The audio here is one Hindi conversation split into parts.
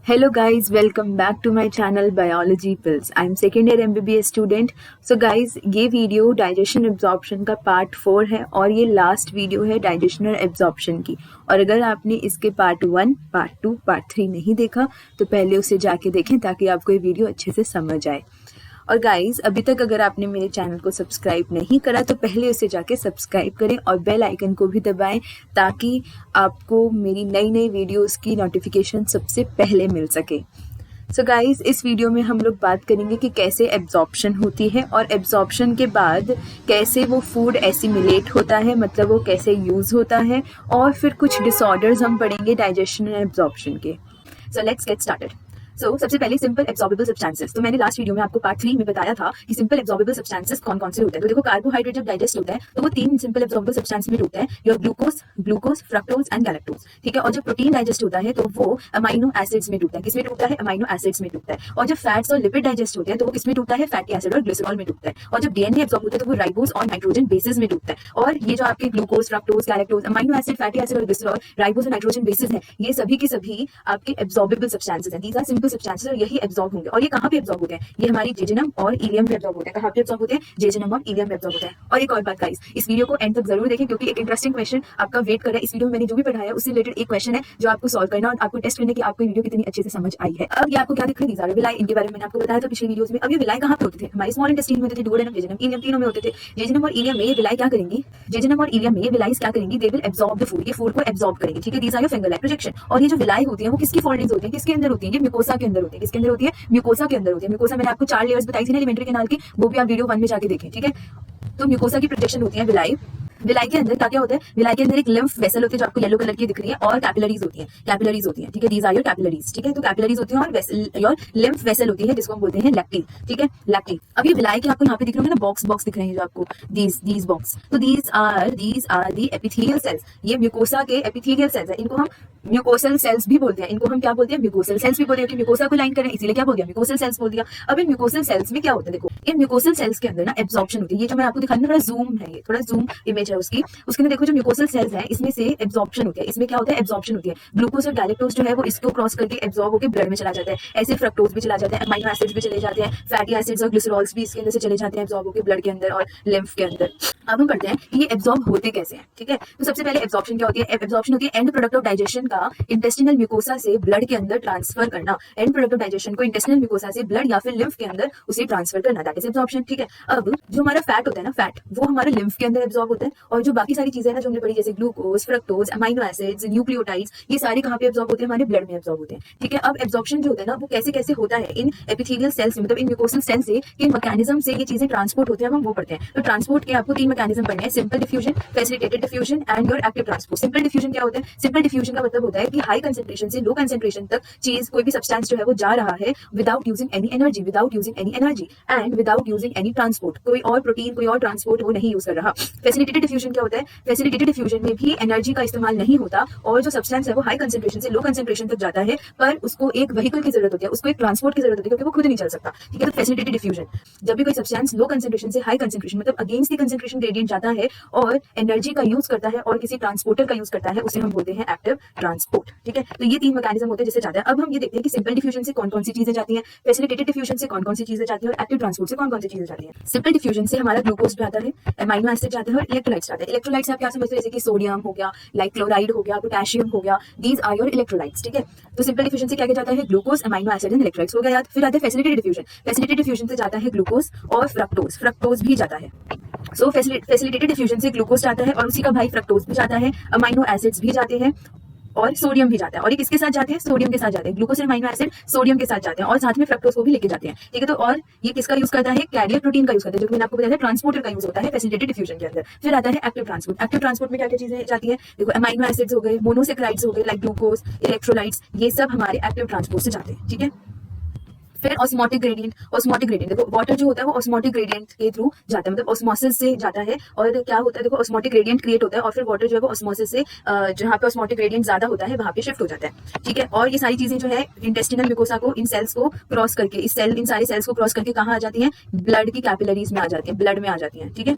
Hello guys, welcome back to my channel Biology Pills. I'm second year MBBS student. So guys, ये वीडियो डाइजेशन एब्जॉर्प्शन का पार्ट 4 है और ये लास्ट वीडियो है डाइजेशनल एब्जॉर्प्शन की। और अगर आपने इसके पार्ट 1, पार्ट 2, पार्ट 3 नहीं देखा तो पहले उसे जाके देखें ताकि आपको ये वीडियो अच्छे से समझ आए। और गाइस, अभी तक अगर आपने मेरे चैनल को सब्सक्राइब नहीं करा तो पहले उसे जाके सब्सक्राइब करें और बेल आइकन को भी दबाएं ताकि आपको मेरी नई नई वीडियोस की नोटिफिकेशन सबसे पहले मिल सके। सो गाइस, इस वीडियो में हम लोग बात करेंगे कि कैसे एब्जॉर्प्शन होती है और एब्जॉर्प्शन के बाद कैसे वो फूड एसिमिलेट होता है, मतलब वो कैसे यूज़ होता है, और फिर कुछ डिसऑर्डर्स हम पढ़ेंगे डाइजेशन एंड एब्जॉर्प्शन के। So let's get started. सबसे पहले सिंपल एब्जॉर्बेबल सब्सटेंसेस। तो मैंने लास्ट वीडियो में आपको पार्ट 3 में बताया था कि सिंपल एब्जॉर्बेबल सब्सटेंसेस कौन कौन से होते हैं। तो देखो, कार्बोहाइड्रेट जब डाइजेस्ट होता है तो वो 3 सिंपल एब्जॉर्बेबल सब्सटेंस में टूटते हैं, your glucose, fructose and galactose. ठीक है। और जब प्रोटीन डाइजेस्ट होता है तो वो अमाइनो एसिड्स में टूटता है। किसमें टूटता है? अमाइनो एसिड्स में टूटता है। और जब फैट्स और लिपिड डाइजेस्ट होते हैं तो वो किसमें टूटता है? फैटी एसिड और ग्लिसरॉल में टूटता है। और जब डीएनए एब्जॉर्ब होता है तो वो राइबोज और नाइट्रोजन बेसिस में टूटता है। और ये जो आपके glucose, fructose, galactose, amino acid, fatty acid और ग्लिसरॉल, राइबोज और नाइट्रोजन बेसिस है, ये सभी के सभी आपके एब्जॉर्बेबल सब्सटेंसेस हैं। दीज आर सिंपल सब्सटेंसेस और यही एब्जॉर्ब होंगे। और ये कहाँ पे एब्जॉर्ब होते हैं? ये हमारी जेजुनम और इलियम पे एब्जॉर्ब होते हैं। कहाँ पे एब्जॉर्ब होते हैं? जेजुनम और इलियम पे एब्जॉर्ब होते हैं। और एक और बात गाइस, इस वीडियो को एंड तक जरूर देखें क्योंकि एक इंटरेस्टिंग क्वेश्चन आपका वेट कर रहा है। इस वीडियो में मैंने जो भी पढ़ाया है उससे रिलेटेड एक क्वेश्चन है जो आपको सॉल्व करना और आपको टेस्ट करने की आपको वीडियो कितनी अच्छे से समझ आई है। अब ये आपको क्या दिख रहा है? These are villi. इनके बारे में मैंने आपको बताया था पिछली वीडियोस में। अब ये विलाई कहाँ पे होते थे? हमारे स्मॉल इंटेस्टाइन में होते थे, डुओडेनम, जेजुनम, इलियम, तीनों में होते थे। जेजुनम और इलियम में ये विलाई क्या करेंगी? जेजुनम और इलियम में ये विलाइज क्या करेंगी? They will absorb the food. ये फूड को एब्जॉर्ब करेंगी। ठीक है। These are your finger like projection. और ये जो विलाई होती है वो किसकी फोल्डिंग्स होती है? किसके अंदर होती है? ये म्यूकोसा के अंदर होती है। किसके अंदर होती है? म्यूकोसा के अंदर होती है। म्यूकोसा मैंने आपको 4 लेयर्स बताई थी ना एलिमेंट्री कैनाल की, वो भी आप वीडियो 1 में जाके देखें। ठीक है। तो म्यूकोसा की प्रोटेक्शन होती है विलाई। विलाई के अंदर क्या क्या होता है? विलाई के अंदर एक लिम्फ वेसल होती है जो आपको येलो कलर की दिख रही है, और कैपिलरीज होती है। कैपिलरीज होती है। ठीक है। These are your capillaries. ठीक है। तो कैपिलरीज होती है और योर लिम्फ वेसल होती है जिसको हम बोलते हैं लैक्टी। ठीक है, लैक्टी। अब ये विलाई के आपको यहाँ पे दिख रहे होंगे ना, बॉक्स बॉक्स दिख रहे हैं जो आपको, दीज बॉक्स। तो these are the epithelial cells. ये म्यूकोसा के एपिथेलियल सेल्स है। इनको हम म्यूकोसल सेल्स भी बोलते हैं। इनको हम क्या बोलते हैं? म्यूकोसल सेल्स भी बोलते हैं। म्यूकोसा को लाइन करें इसीलिए क्या बोल दिया? म्यूकोसल सेल्स बोल दिया। अब इन म्यूकोसल सेल्स में क्या होता है? देखो, इन म्यूकोसल सेल्स के अंदर ना एब्जॉर्प्शन होती है। ये जो मैं आपको दिखा रही हूँ, थोड़ा जूम है, ये थोड़ा जूम इमेज है उसकी। उसके अंदर देखो जो म्यूकोसल सेल्स है इसमें से एब्जॉर्प्शन होती है। इसमें क्या होता है? एब्जॉर्प्शन होती है। ग्लूकोज और गैलेक्टोज जो है वो इसको क्रॉस करके एब्जॉर्ब होकर ब्लड में चला जाता है। ऐसे फ्रक्टोज भी चला जाता है, अमाइनो एसिड्स भी चले जाते हैं, फैटी एसिड्स और ग्लिसरॉल्स भी इसके अंदर से चले जाते हैं एब्जॉर्ब होकर ब्लड के अंदर और लिम्फ के अंदर। अब हम पढ़ते हैं कि ये एब्जॉर्ब होते कैसे हैं। ठीक है। तो सबसे पहले एब्जॉर्प्शन क्या होती है? एब्जॉर्प्शन होती है एंड प्रोडक्ट ऑफ डाइजेशन का इंटेस्टिनल म्यूकोसा से ब्लड के अंदर ट्रांसफर करना। एंड प्रोडक्ट ऑफ डाइजेशन को इंटेस्टिनल म्यूकोसा से ब्लड या फिर लिम्फ के अंदर उसे ट्रांसफर करना, दैट इज एब्जॉर्प्शन। ठीक है। अब जो हमारा फैट होता है ना, फैट वो हमारे लिम्फ के अंदर एब्जॉर्ब होता है, और जो बाकी सारी चीजें ना जो हमने पढ़ी जैसे glucose, fructose, amino acids, nucleotides, ये सारे कहाँ पे एब्जॉर्ब होते हैं? हमारे ब्लड में एब्जॉर्ब होते हैं। ठीक है। अब एब्जॉर्प्शन जो होता है ना वो कैसे कैसे होता है इन एपिथेलियल सेल्स से, मतलब इन म्यूकोसल सेल्स से, किन मैकेनिज्म से ये चीजें ट्रांसपोर्ट होते हैं हम वो पढ़ते हैं। तो ट्रांसपोर्ट के आपको 3 मैकेनिज्म पढ़ने हैं, simple diffusion, facilitated diffusion and your active transport. Simple diffusion क्या होता है? सिंपल डिफ्यूजन का मतलब होता है कि हाई कंसंट्रेशन से लो कंसंट्रेशन तक चीज, कोई भी सब्सटेंस जो है वो जा रहा है without using any energy and without using any transport. कोई और प्रोटीन, कोई और ट्रांसपोर्ट वो नहीं यूज कर रहा। फैसिलिटेटेड डिफ्यूजन क्या होता है? फैसिलिटेटेड डिफ्यूजन में भी एनर्जी का इस्तेमाल नहीं होता और जो सब्सटेंस है वो हाई कंसंट्रेशन से लो कंसंट्रेशन तक जाता है, पर उसको एक व्हीकल की जरूरत होती है, उसको एक ट्रांसपोर्ट की जरूरत होती है क्योंकि वो खुद नहीं चल सकता। ठीक है। तो फैसिलिटेटेड डिफ्यूजन, जब भी कोई सब्सटेंस लो कंसंट्रेशन से हाई कंसंट्रेशन मतलब अगेंस्ट द कंसंट्रेशन ग्रेडियंट जाता है और एनर्जी का यूज करता है और किसी ट्रांसपोर्टर का यूज करता है, उसे हम बोलते हैं एक्टिव ट्रांसपोर्ट। ठीक है। तो ये 3 मैकेनिज्म होते हैं जिससे जाता है। अब हम ये देखते हैं कि सिंपल डिफ्यूजन से कौन कौन सी चीजें जाती हैं, फैसिलिटेटेड डिफ्यूजन से कौन कौन सी चीजें जाती हैं, और एक्टिव ट्रांसपोर्ट से कौन कौन सी चीजें जाती हैं। सिंपल डिफ्यूजन से हमारा ग्लूकोज जाता है, अमाइनो एसिड जाता है और इलेक्ट्रोलाइट्स जाते हैं। इलेक्ट्रोलाइट्स आप क्या समझते हैं? जैसे कि सोडियम हो गया, लाइक क्लोराइड हो गया, पोटेशियम हो गया, दीज आर योर इलेक्ट्रोलाइट्स। ठीक है। तो सिंपल डिफ्यूजन से क्या क्या जाता है? Glucose, amino acid and electrolytes हो गया। फिर आता है फैसिलिटेटेड डिफ्यूजन। फैसिलिटेटेड डिफ्यूजन से जाता है ग्लूकोज और फ्रक्टोज, फ्रक्टोज भी जाता है। सो फैसिलिटेटेड डिफ्यूजन से ग्लूकोज जाता है और उसी का भाई फ्रक्टोज भी जाता है, अमाइनो एसिड्स भी जाते हैं और सोडियम भी जाता है। और ये किसके साथ जाते हैं? सोडियम के साथ जाते हैं। ग्लूकोज और अमाइनो एसिड सोडियम के साथ जाते हैं और साथ में फ्रक्टोज को भी लेके जाते हैं। ठीक है। तो और ये किसका यूज करता है? कैरियर प्रोटीन का यूज करता है, जो कि मैंने आपको बताया था ट्रांसपोर्टर का यूज होता है फैसिलिटेटेड डिफ्यूजन के अंदर। फिर आता है एक्टिव ट्रांसपोर्ट। एक्टिव ट्रांसपोर्ट में क्या क्या चीजें जाती है? देखो, अमाइनो एसिड्स हो गए, मोनोसेक्राइड्स हो गए लाइक ग्लूकोज, इलेक्ट्रोलाइट्स, ये सब हमारे एक्टिव ट्रांसपोर्ट से जाते हैं। ठीक है। फिर ऑस्मोटिक ग्रेडियंट, ऑस्मोटिक ग्रेडियंट देखो वाटर जो होता है वो ऑस्मोटिक ग्रेडियंट के थ्रू जाता है, मतलब ऑस्मोसिस से जाता है। और क्या होता है देखो, ऑस्मोटिक ग्रेडियंट क्रिएट होता है और फिर वाटर जो है वो ऑस्मोसिस से जहाँ पे ऑस्मोटिक ग्रेडियंट ज्यादा होता है वहां पे शिफ्ट हो जाता है, ठीक है। और ये सारी चीजें जो है इंटेस्टिनल म्यूकोसा को, इन सेल्स को क्रॉस करके, इन सारे सेल्स को क्रॉस करके कहाँ आ जाती है, ब्लड की कैपिलरीज में आ जाती है, ब्लड में आ जाती है, ठीक है।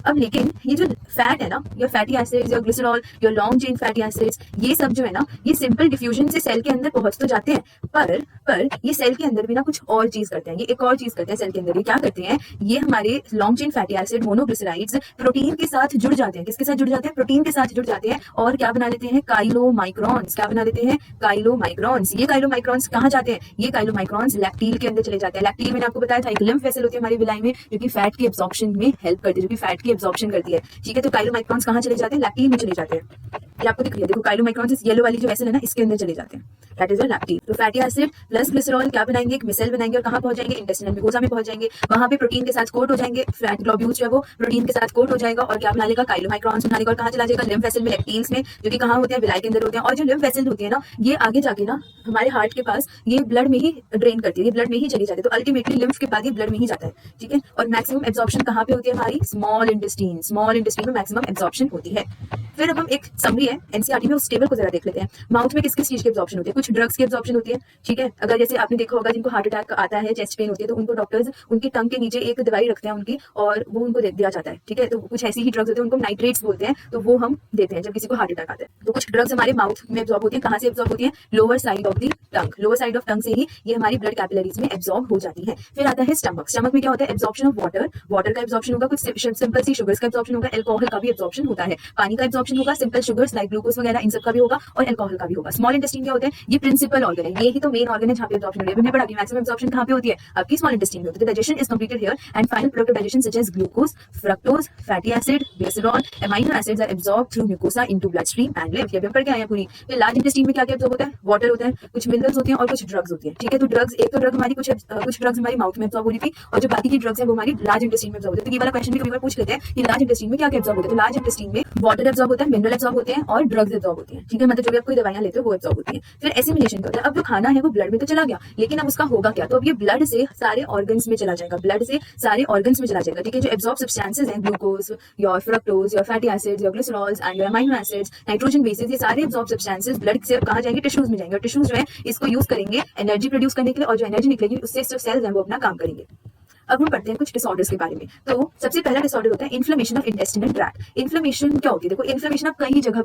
अब लेकिन ये जो फैट है ना, या फैटी एसिड्स या ग्लिसरॉल या लॉन्ग चेन फैटी एसिड्स, ये सब जो है ना, ये सिंपल डिफ्यूजन से सेल के अंदर पहुंच तो जाते हैं, पर ये सेल के अंदर भी ना कुछ और चीज करते हैं। ये एक और चीज करते हैं सेल के अंदर। ये क्या करते हैं, ये हमारे long chain fatty acid monoglycerides protein के साथ जुड़ जाते हैं। किसके साथ जुड़ जाते हैं, प्रोटीन के साथ जुड़ जाते हैं और क्या बना लेते हैं, काइलोमाइक्रॉन्स। क्या बना लेते हैं, काइलोमाइक्रॉन्स। ये काइलोमाइक्रॉन्स कहाँ जाते हैं, ये काइलोमाइक्रॉन्स लैक्टील के अंदर चले जाते हैं। लैक्टील मैंने आपको बताया था एक लिम्फ वेसल होती है हमारी विलाई में, जो कि फैट की एब्जॉर्प्शन में हेल्प करती है, जो कि फैट की एब्जॉर्प्शन करती है, ठीक है। तो काइलोमाइक्रॉन्स कहाँ चले जाते हैं, लैक्टील में चले जाते हैं। ये आपको दिख रही है देखो, काइलोमाइक्रॉन्स येलो वाली जो वेसल है ना, इसके अंदर चले जाते हैं, दैट इज लैक्टील। तो फैटी एसिड प्लस ग्लिसरॉल क्या बनाएंगे, एक मिसेल बनाएंगे और कहाँ पहुंच जाएंगे, इंटेस्टिनल म्यूकोसा में पहुंच जाएंगे। वहां पे प्रोटीन के साथ कोट हो जाएंगे, फैट ग्लोब्यूल्स जो है वो प्रोटीन के साथ कोट हो जाएगा और क्या बना लेगा, काइलोमाइक्रॉन्स बना लेगा। और कहाँ चला जाएगा, लिम्फ वेसल में, लैक्टील्स में, जो कि कहाँ होते हैं, विलाई के अंदर होते हैं। और जो लिम्फ वेसल होती है ना, ये आगे जाके ना हमारे हार्ट के पास ये ब्लड में ही ड्रेन करती है, ये ब्लड में ही चली जाती है। तो अल्टीमेटली लिम्फ के बाद ये ब्लड में ही जाता है, ठीक है। और मैक्सिमम एब्जॉर्प्शन कहाँ पे होती है हमारी, स्मॉल इंटेस्टाइन, स्मॉल इंटेस्टाइन में मैक्सिमम एब्जॉर्प्शन होती है। फिर अब हम एक समरी है एनसीईआरटी में, उस टेबल को जरा देख लेते हैं। माउथ में किस किस चीज की एब्जॉर्प्शन होती है, कुछ ड्रग्स की एब्जॉर्प्शन होती है, ठीक है। अगर जैसे आपने देखा होगा जिनको हार्ट अटैक आता है, चेस्ट पेन होती है, तो उनको डॉक्टर्स उनकी टंग के नीचे एक दवाई रखते हैं उनकी, और वो उनको दिया जाता है, ठीक है। तो कुछ ऐसी ही ड्रग्स होते हैं, उनको नाइट्रेट्स बोलते हैं, तो वो हम देते हैं जब किसी को हार्ट अटैक आता है। तो कुछ ड्रग्स हमारे माउथ में एब्जॉर्ब होती है, कहाँ से एब्जॉर्ब होती है, lower side of the tongue, lower side of tongue से ही ये हमारी ब्लड कैपिलरीज में एब्जॉर्ब हो जाती है। फिर आता है स्टमक। स्टमक में क्या होता है, एब्जॉर्प्शन ऑफ वाटर, वाटर का एब्जॉर्प्शन होगा, कुछ सिंपल सी शुगर्स का एब्जॉर्प्शन होगा, अल्कोहल का भी एब्जॉर्प्शन होता है, पानी का एब्जॉर्प्शन होगा, सिंपल शुगर्स लाइक ग्लूकोज वगैरह इन सब का भी होगा, और अल्कोहल का भी होगा। स्मॉल इंटेस्टाइन क्या होता है, ये प्रिंसिपल ऑर्गन है, ये ही तो मेन ऑर्गन है जहाँ पे एब्जॉर्प्शन होती है। हमने पढ़ा कि मैक्सिमम एब्जॉर्प्शन कहाँ पे होती है, आपकी स्मॉल इंटेस्टाइन में होती है। Digestion is completed here and final product of digestion such as glucose, fructose, fatty acid, glycerol, amino acids are absorbed through mucosa into blood stream and lymph. ये हम पढ़ के आए हैं पूरी। फिर लार्ज इंटेस्टाइन में क्या क्या एब्जॉर्ब होता है, वाटर होता है, कुछ मिनरल्स होती हैं और कुछ ड्रग्स होती है, ठीक है। तो ड्रग्स, एक तो ड्रग हमारी कुछ ड्रग्स हमारी माउथ में एब्जॉर्ब हो रही थी, और जो बाकी की ड्रग्स है वो हमारी लार्ज इंटेस्टाइन में एब्जॉर्ब होती है। तो ये वाला क्वेश्चन भी कभी बार पूछ लेते हैं कि लार्ज इंटेस्टाइन में क्या क्या एब्जॉर्ब होता है। तो लार्ज इंटेस्टाइन में वाटर एब्जॉर्ब होता है, मिनरल एब्जॉर्ब होते हैं और ड्रग्स एब्जॉर्ब होती हैं, ठीक है। मतलब जो भी आप कोई दवाइयां लेते हो वो एब्जॉर्ब होती है। फिर एसिमिलेशन क्या होता है, अब जो खाना है वो ब्लड में तो चला गया, लेकिन अब उसका होगा क्या, तो अब ये ब्लड से सारे ऑर्गन्स में चला जाएगा, ब्लड से सारे ऑर्गन्स में चला जाएगा, ठीक है। जो एब्जॉर्ब सब्सटेंसेस हैं, glucose, your fructose, your fatty acids, your glycerols and your amino acids, nitrogen bases, ये सारे एब्जॉर्ब सब्सटेंसेस ब्लड से कहाँ जाएंगे, टिश्यूज में जाएंगे। और टिश्यूज जो है इसको यूज करेंगे एनर्जी प्रोड्यूस करने के लिए, और जो एनर्जी निकलेगी उससे जो सेल्स हैं वो अपना काम करेंगे। अब हम पढ़ते हैं कुछ डिसऑर्डर्स के बारे में। तो सबसे पहला डिसऑर्डर होता है inflammation of intestinal tract. Inflammation क्या होती है, देखो इन्फ्लेमेशन आप कई जगह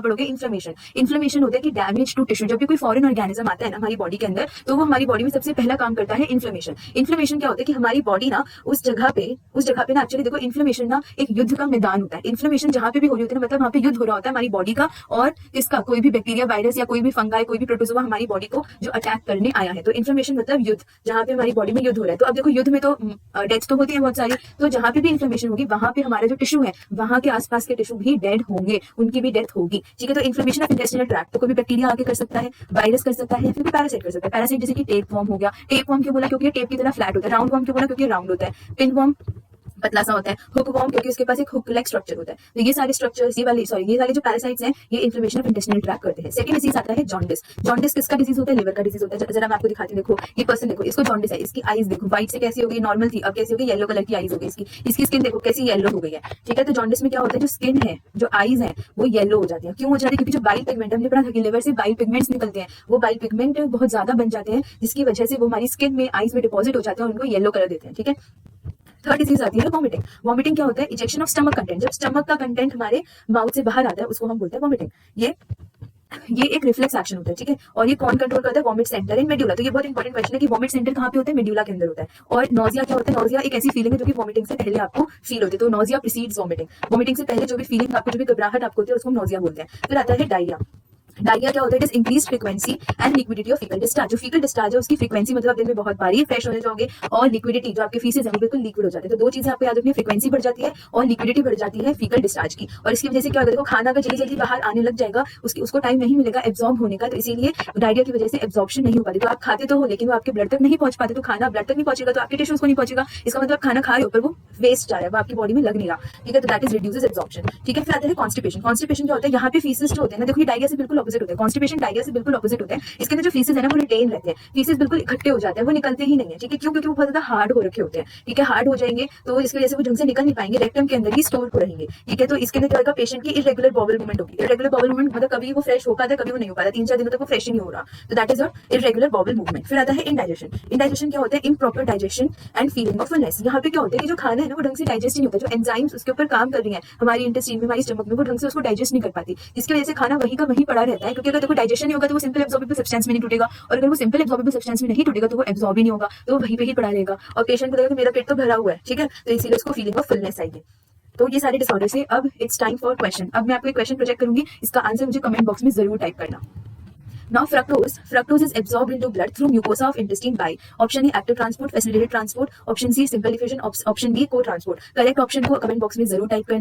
पढ़ोगे। इन्फ्लेमेशन होता है कि डैमेज टू टिश्यू, जब भी कोई फॉरेन ऑर्गेनिज्म आता है ना हमारी बॉडी के अंदर, तो वो हमारी बॉडी में सबसे पहला काम करता है इन्फ्लेमेशन। इन्फ्लेमेशन क्या होता है कि हमारी बॉडी ना उस जगह पे ना एक्चुअली देखो इन्फ्लेमेशन ना एक युद्ध का मैदान होता है। इन्फ्लेमेशन जहाँ पे भी हो रही होती है ना, मतलब वहाँ पे युद्ध हो रहा होता है हमारी बॉडी का और इसका, कोई भी बैक्टीरिया, वायरस या कोई भी फंगाई, कोई भी प्रोटोजोआ हमारी बॉडी को जो अटैक करने आया है। तो इन्फ्लेमेशन मतलब युद्ध, जहाँ पे हमारी बॉडी में युद्ध हो रहा है। तो अब देखो युद्ध में तो डेथ तो होती है बहुत सारी, तो जहाँ पे भी इन्फ्लेमेशन होगी वहां पे हमारा जो टिश्यू है, वहां के आसपास के टिश्यू भी डेड होंगे, उनकी भी डेथ होगी, ठीक है। तो इन्फ्लेमेशन ऑफ इंटेस्टिनल ट्रैक्ट, तो कोई भी बैक्टीरिया आके कर सकता है, वायरस कर सकता है, या फिर पैरासाइट कर सकता है। पैरासाइट जैसे कि टेप वॉर्म हो गया। टेप वॉर्म क्यों बोला, क्योंकि टेप की तरह फ्लैट होता है। राउंड वॉर्म क्यों बोला, क्योंकि राउंड होता है। पिन वॉर्म पतला सा होता है। हुक वॉर्म क्योंकि उसके पास एक हुक लाइक स्ट्रक्चर होता है। तो ये सारे स्ट्रक्चर्स, ये वाले जो पैरासाइट्स हैं, ये इन्फ्लेमेशन ऑफ इंटेस्टिनल ट्रैक्ट करते हैं। सेकंड डिजीज आता है जॉन्डिस। जॉन्डिस किसका डिजीज होता है, लिवर का डिजीज होता है। जरा मैं आपको दिखाती हूँ, देखो ये पर्सन, देखो इसको जॉन्डिस है, इसकी आईज देखो व्हाइट से कैसी हो गई, नॉर्मल थी, अब कैसी हो गई, येलो कलर की आईज हो गई इसकी स्किन देखो कैसी येलो हो गई है, ठीक है। तो जॉन्डिस में क्या होता है, जो स्किन है, जो आईज है, वो येलो हो जाती है। क्यों हो जाती है, क्योंकि जो बाइल पिगमेंट, हमने पढ़ा था कि लिवर से बाइल पिगमेंट्स निकलते हैं, वो बाइल पिगमेंट बहुत ज्यादा बन जाते हैं, जिसकी वजह से वो हमारी स्किन में, आईज में डिपॉजिट हो जाते हैं और उनको येलो कलर देते हैं, ठीक है। थर्ड डिजीज आती है वॉमिटिंग। वॉमिटिंग क्या होता है, इजेक्शन ऑफ स्टमक कंटेंट। जब स्टमक का कंटेंट हमारे माउथ से बाहर आता है उसको हम बोलते हैं वॉमिटिंग। ये एक रिफ्लेक्स एक्शन होता है, ठीक है। और ये कौन कंट्रोल करता है, वॉमिट सेंटर इन मेड्यूला। तो ये बहुत इंपॉर्टेंट क्वेश्चन है कि वॉमिट सेंटर कहाँ पे होता है, मेड्यूला के अंदर होता है। और नोजिया क्या होता है, नोजिया एक ऐसी फीलिंग है जो कि वॉमिटिंग से पहले आपको फील होती है। तो नोजिया प्रीसीड्स वॉमिटिंग। वॉमिटिंग से पहले जो भी फीलिंग आपको, जो भी घबराहट आपको होती है उसको हम नोजिया बोलते हैं। फिर आता है डायरिया। डायरिया क्या होता है, it is increase frequency and liquidity of faecal discharge. जो फीकल डिस्चार्ज है उसकी फ्रीक्वेंसी, मतलब दिन में बहुत बारी फ्रेश होने जाओगे, और लिक्विडिटी, जो आपके फीसेस है वो बिल्कुल लिक्विड हो जाते हैं। तो दो चीजें आपको याद रखनी, फ्रीक्वेंसी बढ़ जाती है और लिक्विडिटी बढ़ जाती है फीकल डिस्चार्ज की। और इसकी वजह से क्या होगा, देखो खाना अगर जल्दी जल्दी बाहर आने लग जाएगा, उसको टाइम नहीं मिलेगा एब्जॉर्ब होने का, तो इसीलिए डायरिया की वजह से एब्जॉर्प्शन नहीं हो पाती। तो आप खाते तो हो लेकिन वो आपके ब्लड तक नहीं पहुंच पाते, तो खाना ब्लड तक नहीं पहुंचेगा तो आपके टिश्यूज को नहीं पहुंचेगा। इसका मतलब खाना खा रहे हो पर वो वेस्ट जा रहा है, वो आपकी बॉडी में लग नहीं रहा, ठीक है। तो दैट इज रिड्यूसेस एब्जॉर्प्शन, ठीक है। फिर आता है कॉन्स्टिपेशन। कॉन्स्टिपेशन क्या होता है, यहाँ पे फीसेस जो होते हैं ना, देखो ये डायरिया से बिल्कुल ऑपोजिट होता है, कॉन्स्टिपेशन डायरिया से बिल्कुल ऑपोजिट होता है। इसके अंदर जो फीसेस है ना वो रिटेन रहते हैं, फीसेस बिल्कुल इकट्ठे हो जाते हैं, वो निकलते ही नहीं है, ठीक है। क्यों? क्योंकि वो बहुत ज्यादा हार्ड हो रखे होते हैं, ठीक है। हार्ड हो जाएंगे तो इसकी वजह से वो ढंग से निकल नहीं पाएंगे, रेक्टम के अंदर ही स्टोर हो रहेंगे, ठीक है। तो इसके अंदर क्या होगा, पेशेंट की इरेगुलर बॉबल मूवमेंट होगी। इरेगुलर बॉबल मूवमेंट मतलब कभी वो फ्रेश हो पाता है, कभी वो नहीं हो पाता, 3-4 दिनों तक वो फ्रेश ही नहीं हो रहा, तो that is your irregular बॉबल movement. फिर आता है इंडाइजेशन। इंडाइजेशन क्या होता है, improper digestion and feeling of fullness. यहाँ पे क्या होता है कि जो खाना है ना वो ढंग से डाइजेस्ट नहीं होता, जो एंजाइम्स उसके ऊपर काम कर रही है हमारी इंटेस्टाइन में, हमारी स्टमक में, वो ढंग से उसको डाइजेस्ट नहीं कर पाती, जिसकी वजह से खाना वहीं का वहीं पड़ा रहता है। क्योंकि अगर देखो डाइजेशन नहीं होगा तो वो सिंपल एब्जॉर्बेबल सब्सटेंस में नहीं टूटेगा, और अगर वो सिंपल एब्जॉर्बेबल सब्सटेंस में नहीं टूटेगा तो वो एब्जॉर्ब ही नहीं होगा, तो वो वहीं पे ही पड़ा रहेगा, और पेशेंट को लगेगा कि मेरा पेट तो भरा हुआ है, ठीक है, तो इसीलिए उसको फीलिंग ऑफ फुलनेस आएगी। तो ये सारे डिसऑर्डर्स है। अब इट्स टाइम फॉर क्वेश्चन। अब मैं आपको एक क्वेश्चन प्रोजेक्ट करूंगी, इसका आंसर मुझे कमेंट बॉक्स में जरूर टाइप करना। Now fructose is absorbed into blood through mucosa of intestine by option A active transport, facilitated transport, option C simple diffusion, option D co-transport। Correct option को कमेंट बॉक्स में जरूर टाइप करना।